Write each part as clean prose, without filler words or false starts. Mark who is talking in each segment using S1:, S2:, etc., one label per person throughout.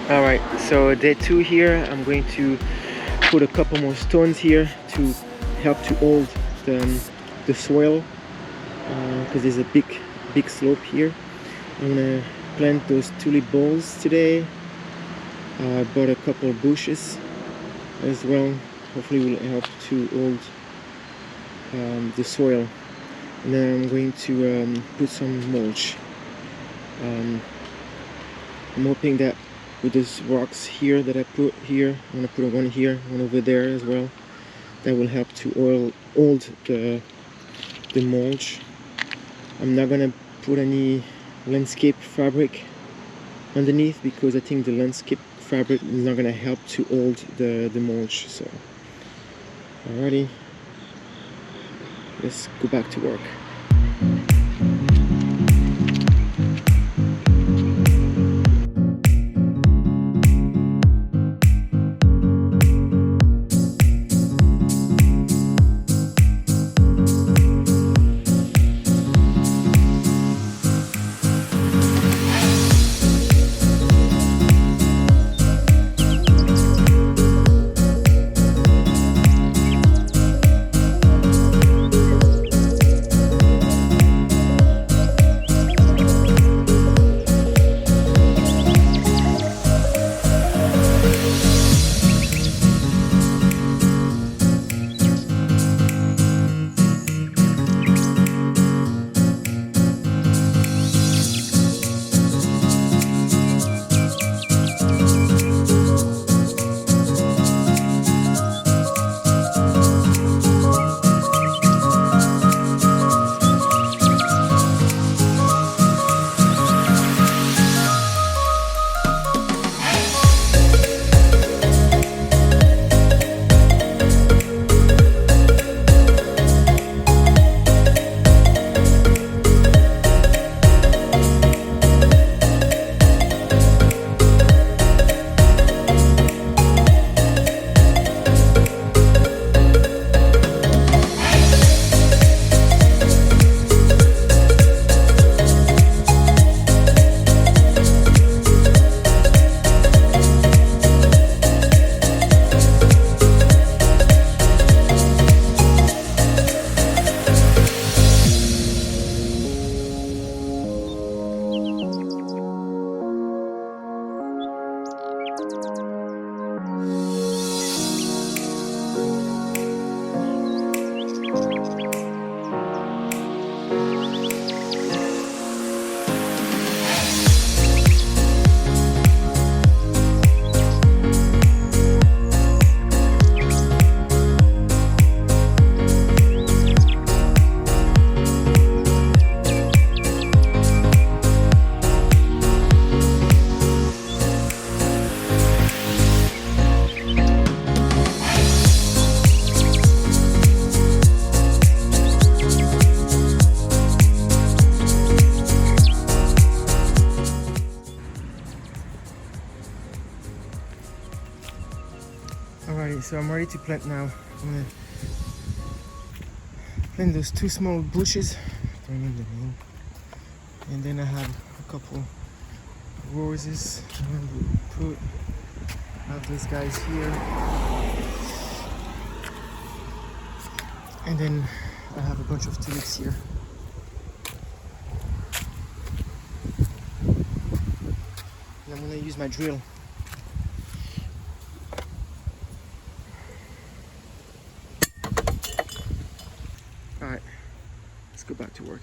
S1: All right, so day 2 here. I'm going to put a couple more stones here to help to hold the soil because there's a big slope here. I'm gonna plant those tulip bulbs today. I bought a couple of bushes as well. Hopefully will help to hold the soil. And then I'm going to put some mulch. I'm hoping that with these rocks here that I put here, I'm gonna put one here, one over there as well. That will help to hold the mulch. I'm not gonna put any landscape fabric underneath because I think the landscape fabric is not gonna help to hold the mulch. So, alrighty, let's go back to work. Alrighty, so I'm ready to plant now. I'm gonna plant those 2 small bushes, bring in the name, and then I have a couple roses. I'm gonna have these guys here, and then I have a bunch of tulips here. And I'm gonna use my drill. Alright, let's go back to work.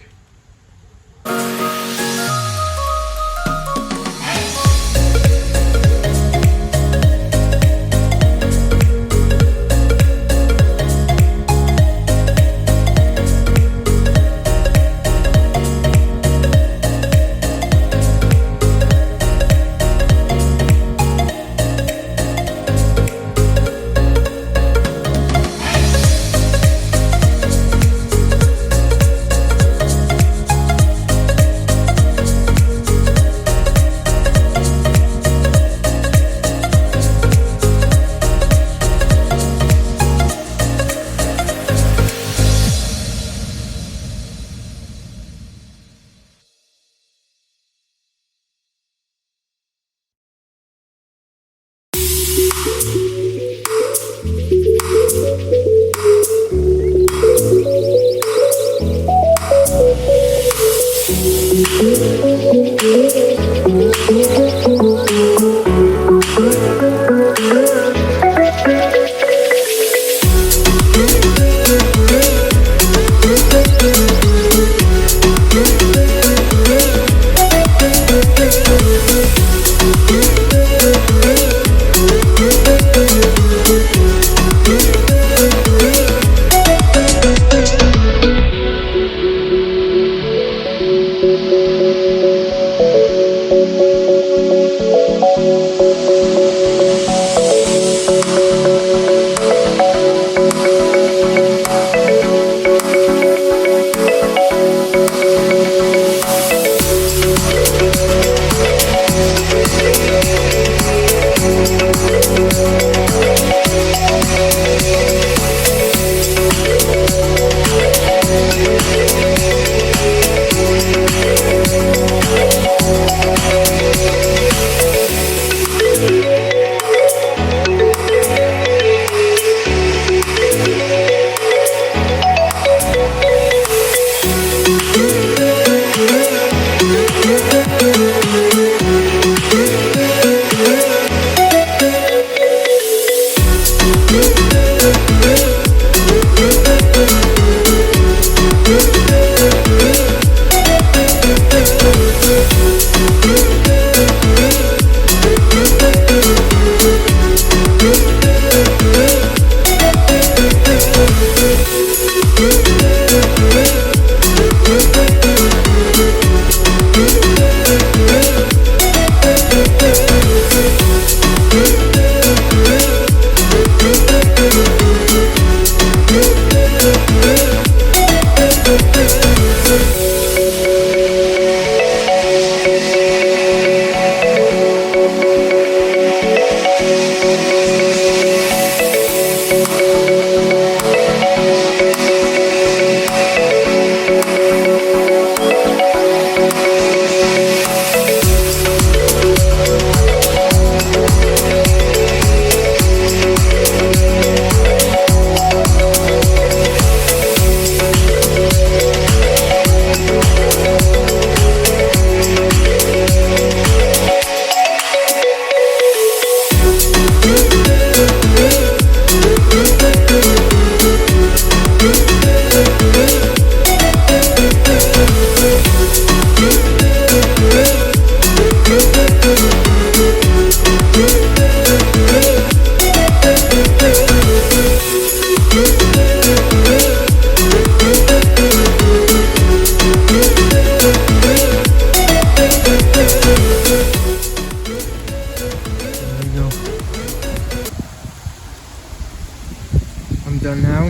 S1: Done now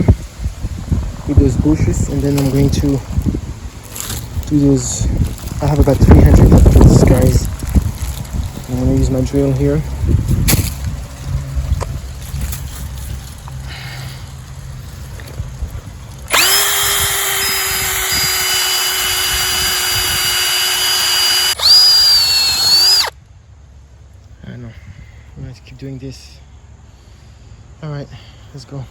S1: with those bushes, and then I'm going to do those. I have about 300 of those guys. I'm going to use my drill here. I know. I'm going to keep doing this. All right. Let's go.